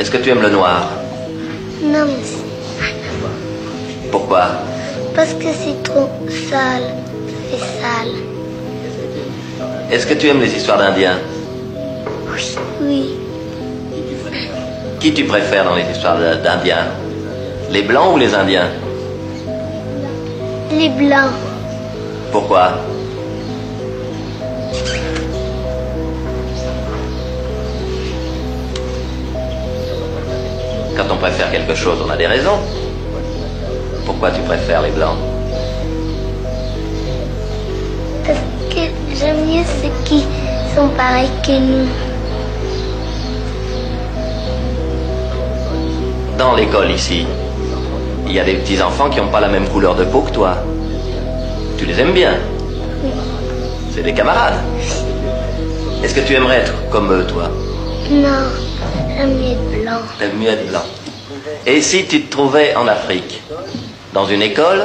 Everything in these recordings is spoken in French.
Est-ce que tu aimes le noir? Non, monsieur. Pourquoi? Parce que c'est trop sale. Ça fait sale. Est-ce que tu aimes les histoires d'Indiens? Oui. Oui. Qui tu préfères dans les histoires d'Indiens? Les Blancs ou les Indiens? Les blancs. Pourquoi? Quand on préfère quelque chose, on a des raisons. Pourquoi tu préfères les Blancs? Parce que j'aime mieux ceux qui sont pareils que nous. Dans l'école ici, il y a des petits-enfants qui n'ont pas la même couleur de peau que toi. Tu les aimes bien? Oui. C'est des camarades. Est-ce que tu aimerais être comme eux, toi? Non, j'aime mieux être blanc. T'aimes mieux être blanc. Et si tu te trouvais en Afrique, dans une école,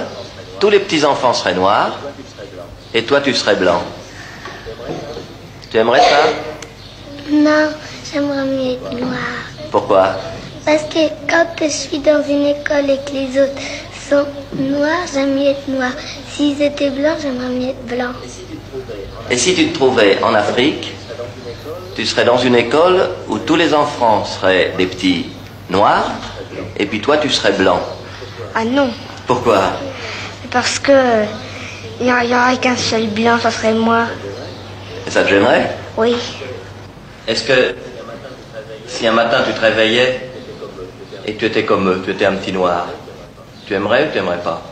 tous les petits-enfants seraient noirs, et toi tu serais blanc. Tu aimerais ça? Non, j'aimerais mieux être noir. Pourquoi? Parce que quand je suis dans une école et que les autres sont noirs, j'aime mieux être noir. S'ils étaient blancs, j'aimerais mieux être blanc. Et si tu te trouvais en Afrique, tu serais dans une école où tous les enfants seraient des petits noirs, et puis toi tu serais blanc. Ah non, Pourquoi? parce que il n'y aurait qu'un seul blanc, ça serait moi. Et ça te gênerait? Oui. Est-ce que si un matin tu te réveillais et que tu étais comme eux, tu étais un petit noir, tu aimerais ou tu aimerais pas?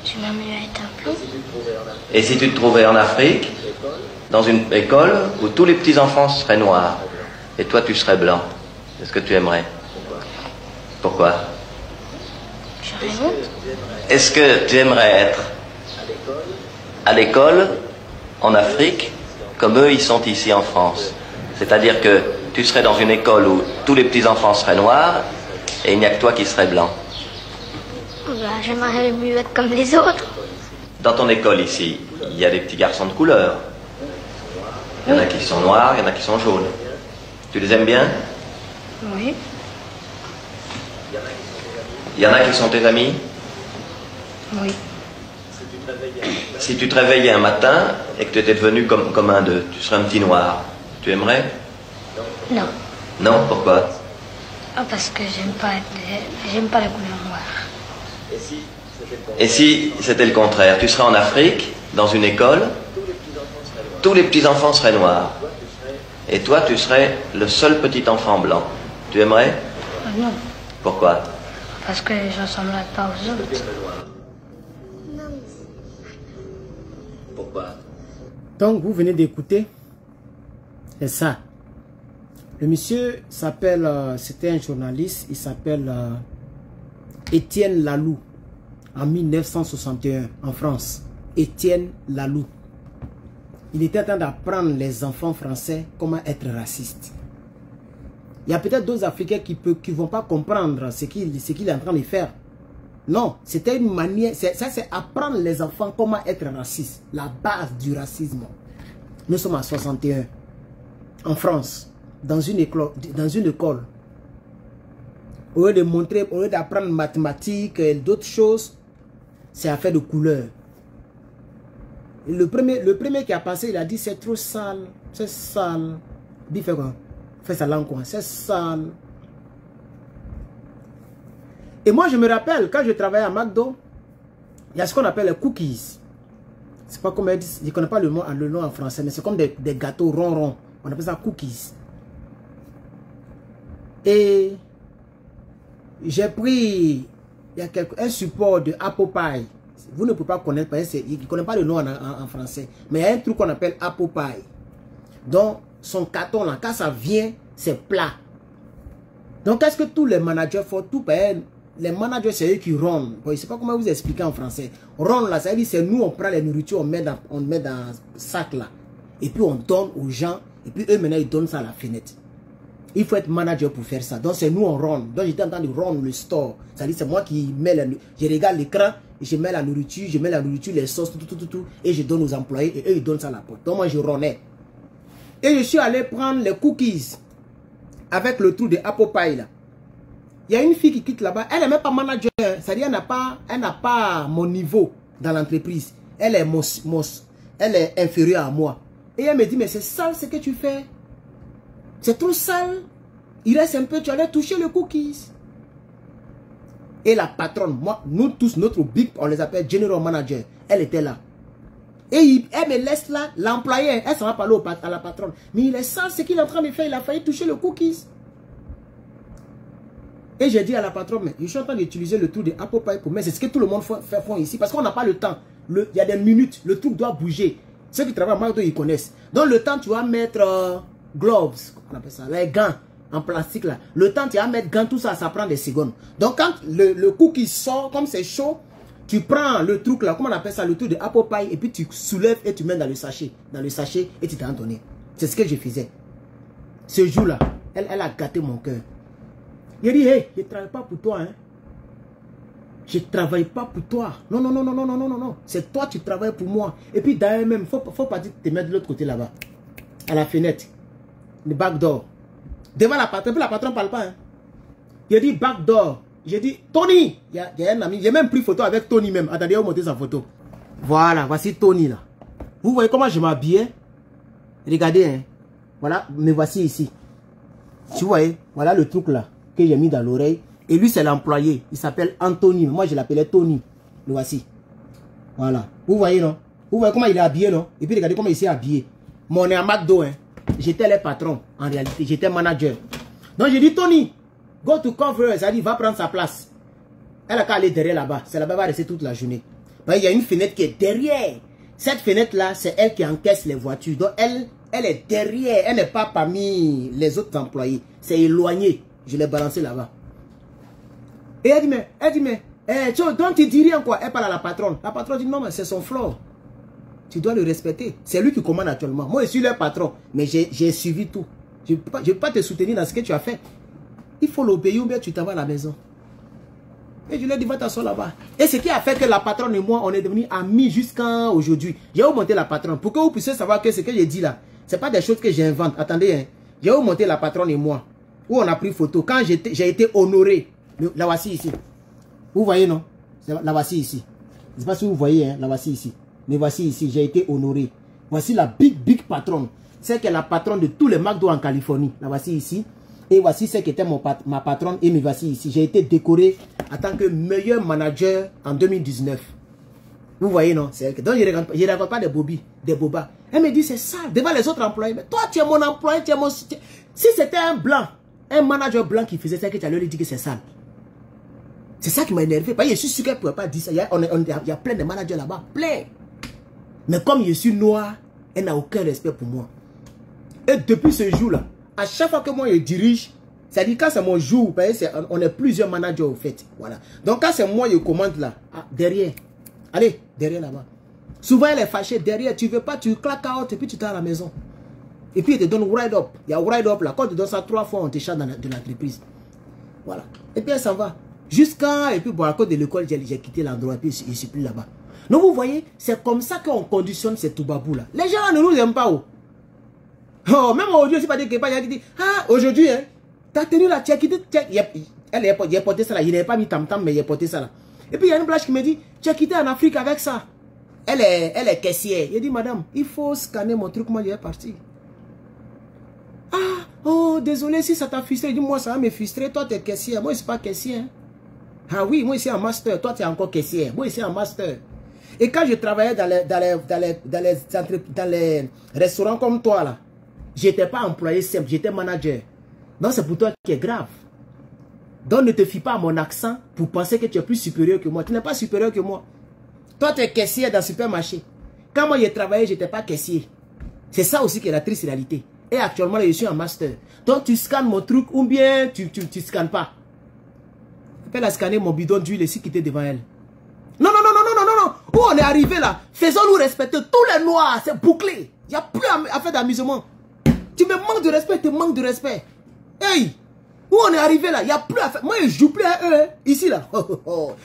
J'aimerais mieux être un blanc. Et si tu te trouvais en Afrique, dans une école où tous les petits-enfants seraient noirs, et toi tu serais blanc, est-ce que tu aimerais? Pourquoi? J'aurais honte. Est-ce que tu aimerais être à l'école, en Afrique, comme eux ils sont ici en France? C'est-à-dire que tu serais dans une école où tous les petits-enfants seraient noirs, et il n'y a que toi qui serais blanc. J'aimerais mieux être comme les autres. Dans ton école ici, il y a des petits garçons de couleur. Il y en a qui sont noirs, il y en a qui sont jaunes. Tu les aimes bien? Oui. Il y en a qui sont tes amis? Oui. Si tu te réveillais un matin et que tu étais devenu comme un d'eux, tu serais un petit noir, tu aimerais? Non. Non, pourquoi? Ah, parce que j'aime pas la couleur noire. Et si c'était le contraire, tu serais en Afrique, dans une école, tous les petits-enfants seraient noirs, et toi tu serais le seul petit enfant blanc, tu aimerais? Ah, non. Pourquoi? Parce que je ressemblerais pas aux autres. Pourquoi? Donc, vous venez d'écouter. C'est ça. Le monsieur s'appelle, c'était un journaliste, il s'appelle Étienne Laloux, en 1961, en France. Étienne Laloux. Il était en train d'apprendre les enfants français comment être raciste. Il y a peut-être d'autres Africains qui ne vont pas comprendre ce qu'il est en train de faire. Non, c'était une manière, ça c'est apprendre les enfants comment être raciste, la base du racisme. Nous sommes en 61, en France, dans une école. Au lieu de montrer, au lieu d'apprendre mathématiques et d'autres choses, c'est affaire de couleur. Et le premier qui a passé, il a dit c'est trop sale, c'est sale. Il fait quoi? Fait sa langue quoi? C'est sale. Et moi, je me rappelle, quand je travaillais à McDo, il y a ce qu'on appelle les cookies. C'est pas comme elle dit, je ne connais pas le nom en français, mais c'est comme des gâteaux ronds. On appelle ça cookies. Et j'ai pris un support de Apple Pie. Vous ne pouvez pas connaître, parce qu'il ne connaît pas le nom en français. Mais il y a un truc qu'on appelle Apple Pie. Donc, son carton là, quand ça vient, c'est plat. Donc, qu'est-ce que tous les managers font? Les managers, c'est eux qui rondent. Je ne sais pas comment vous expliquer en français. Ronde là, ça veut dire c'est nous, on prend les nourritures, on met dans un sac là. Et puis on donne aux gens. Et puis eux, maintenant, ils donnent ça à la fenêtre. Il faut être manager pour faire ça. Donc c'est nous, on ronde. Donc j'étais en train de rendre le store. Ça veut dire c'est moi qui mets je regarde l'écran, je mets la nourriture, les sauces, tout. Et je donne aux employés et eux, ils donnent ça à la porte. Donc moi, je rondais. Et je suis allé prendre les cookies. avec le trou de Apple Pie là. Il y a une fille qui quitte là-bas. Elle n'est même pas manager. C'est-à-dire elle n'a pas mon niveau dans l'entreprise. Elle est inférieure à moi. Et elle me dit, mais c'est sale ce que tu fais. C'est trop sale. Il reste un peu, tu allais toucher le cookies. Et la patronne, moi, nous tous, notre big, on les appelle general manager. Elle était là. Et elle me laisse là, l'employé. Elle s'en va parler à la patronne. Mais il est sale ce qu'il est en train de faire. Il a failli toucher le cookies. Et j'ai dit à la patronne, mais je suis en train d'utiliser le truc de Apple Pie pour moi. C'est ce que tout le monde fait ici. Parce qu'on n'a pas le temps. Il y a des minutes. Le truc doit bouger. Ceux qui travaillent à McDo, ils connaissent. Dans le temps, tu vas mettre gloves. On appelle ça. Les gants en plastique là. Le temps, tu vas mettre gants, tout ça, ça prend des secondes. Donc quand le cookie sort, comme c'est chaud, tu prends le truc là, comment on appelle ça, le truc de Apple Pie, et puis tu soulèves et tu mets dans le sachet. Et tu t'en donné. C'est ce que je faisais. Ce jour-là, elle a gâté mon cœur. Il dit, hey, je ne travaille pas pour toi, hein. Je ne travaille pas pour toi. Non, non, non, non, non, non, non, non. C'est toi qui travailles pour moi. Et puis d'ailleurs même, il ne faut pas te mettre de l'autre côté là-bas. À la fenêtre. Le backdoor. Devant la patronne, la patronne ne parle pas, hein. Il dit backdoor. J'ai dit, Tony. Il y a un ami. J'ai même pris photo avec Tony même. Attendez, on va monter sa photo. Voilà, voici Tony là. Vous voyez comment je m'habillais? Regardez, hein. Voilà, me voici ici. Tu vois, voilà le truc là que j'ai mis dans l'oreille. Et lui, c'est l'employé. Il s'appelle Anthony. Moi, je l'appelais Tony. Le voici. Voilà. Vous voyez, non? Vous voyez comment il est habillé, non? Et puis, regardez comment il s'est habillé. Moi, on est à McDo, hein. J'étais le patron, en réalité. J'étais manager. Donc, j'ai dit, Tony, go to cover. Ça dit, va prendre sa place. Elle a qu'à aller derrière là-bas. C'est là-bas, elle va rester toute la journée. Ben, il y a une fenêtre qui est derrière. Cette fenêtre-là, c'est elle qui encaisse les voitures. Donc, elle est derrière. Elle n'est pas parmi les autres employés. C'est éloigné. Je l'ai balancé là-bas. Et elle dit, mais, donc tu dis rien quoi. Elle parle à la patronne. La patronne dit, non, mais c'est son floor. Tu dois le respecter. C'est lui qui commande actuellement. Moi, je suis le patron. Mais j'ai suivi tout. Je ne peux pas te soutenir dans ce que tu as fait. Il faut l'obéir ou bien tu t'en vas à la maison. Et je lui ai dit, va t'asseoir là-bas. Et ce qui a fait que la patronne et moi, on est devenus amis jusqu'à aujourd'hui. J'ai augmenté la patronne. Pour que vous puissiez savoir que ce que j'ai dit là, ce n'est pas des choses que j'invente. Attendez, hein. J'ai augmenté la patronne et moi. Où on a pris photo. Quand j'ai été honoré. La voici ici. Vous voyez, non? La voici ici. Je ne sais pas si vous voyez, hein? La voici ici. Mais voici ici, j'ai été honoré. Voici la big patronne. C'est que la patronne de tous les McDo en Californie. La voici ici. Et voici ce qui était ma patronne. Et me voici ici. J'ai été décoré en tant que meilleur manager en 2019. Vous voyez, non? Donc, je ne raconte pas des bobas. Elle me dit, c'est ça. Devant les autres employés. Mais toi, tu es mon employé. Tu es mon... Si c'était un blanc, un manager blanc qui faisait ça, que tu allais lui dire que c'est sale. C'est ça qui m'a énervé. Parce que je suis sûr qu'elle ne pouvait pas dire ça. Il y a plein de managers là-bas. Plein. Mais comme je suis noir, elle n'a aucun respect pour moi. Et depuis ce jour-là, à chaque fois que moi je dirige, c'est-à-dire quand c'est mon jour, on est plusieurs managers au fait. Voilà. Donc quand c'est moi je commande là, derrière. Allez, derrière là-bas. Souvent elle est fâchée derrière. Tu ne veux pas, tu claques out et puis tu t'es à la maison. Et puis il te donne ride up. Il y a ride up là. Quand tu donnes ça 3 fois, on te chasse de l'entreprise. Voilà. Et puis elle s'en va. Jusqu'à, et puis bon, à cause de l'école, j'ai quitté l'endroit et puis je ne suis plus là-bas. Donc vous voyez, c'est comme ça qu'on conditionne ces toubabous là. Les gens ne nous aiment pas. Oh, même aujourd'hui, c'est pas dit qu'il y a qui dit, ah, aujourd'hui, hein, t'as tenu là, tu as quitté, elle a porté ça là, il n'avait pas mis tam-tam, mais il a porté ça là. Et puis il y a une blanche qui me dit, tu as quitté en Afrique avec ça. Elle est caissière. Il dit, madame, il faut scanner mon truc, moi je vais partir. Ah, oh, désolé si ça t'a frustré. Il dit, moi ça va me frustrer, toi tu es caissière, moi je ne suis pas caissier. Hein. Ah oui, moi ici en master, toi tu es encore caissière, moi ici en master. Et quand je travaillais dans les restaurants comme toi là, je n'étais pas employé simple, j'étais manager. Donc c'est pour toi qui est grave. Donc ne te fie pas à mon accent pour penser que tu es plus supérieur que moi. Tu n'es pas supérieur que moi. Toi tu es caissier dans le supermarché. Quand moi j'ai travaillé, je n'étais pas caissier. C'est ça aussi qui est la triste réalité. Et actuellement je suis en master. Donc tu scannes mon truc ou bien tu ne scannes pas. Elle a scanné mon bidon d'huile ici qui était devant elle. Non, non, non, non, non, non, non. Où on est arrivé là? Faisons-nous respecter. Tous les noirs, c'est bouclé. Il n'y a plus à faire d'amusement. Tu me manques de respect, tu manques de respect. Hey! Où on est arrivé là? Il n'y a plus à faire. Moi, je ne joue plus à eux. Hein. Ici là.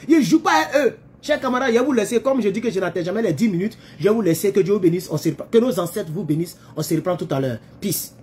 Je ne joue pas à eux. Chers camarades, je vais vous laisser. Comme je dis que je n'attends jamais les 10 minutes, je vais vous laisser. Que Dieu vous bénisse. Que nos ancêtres vous bénissent. On se reprend tout à l'heure. Peace.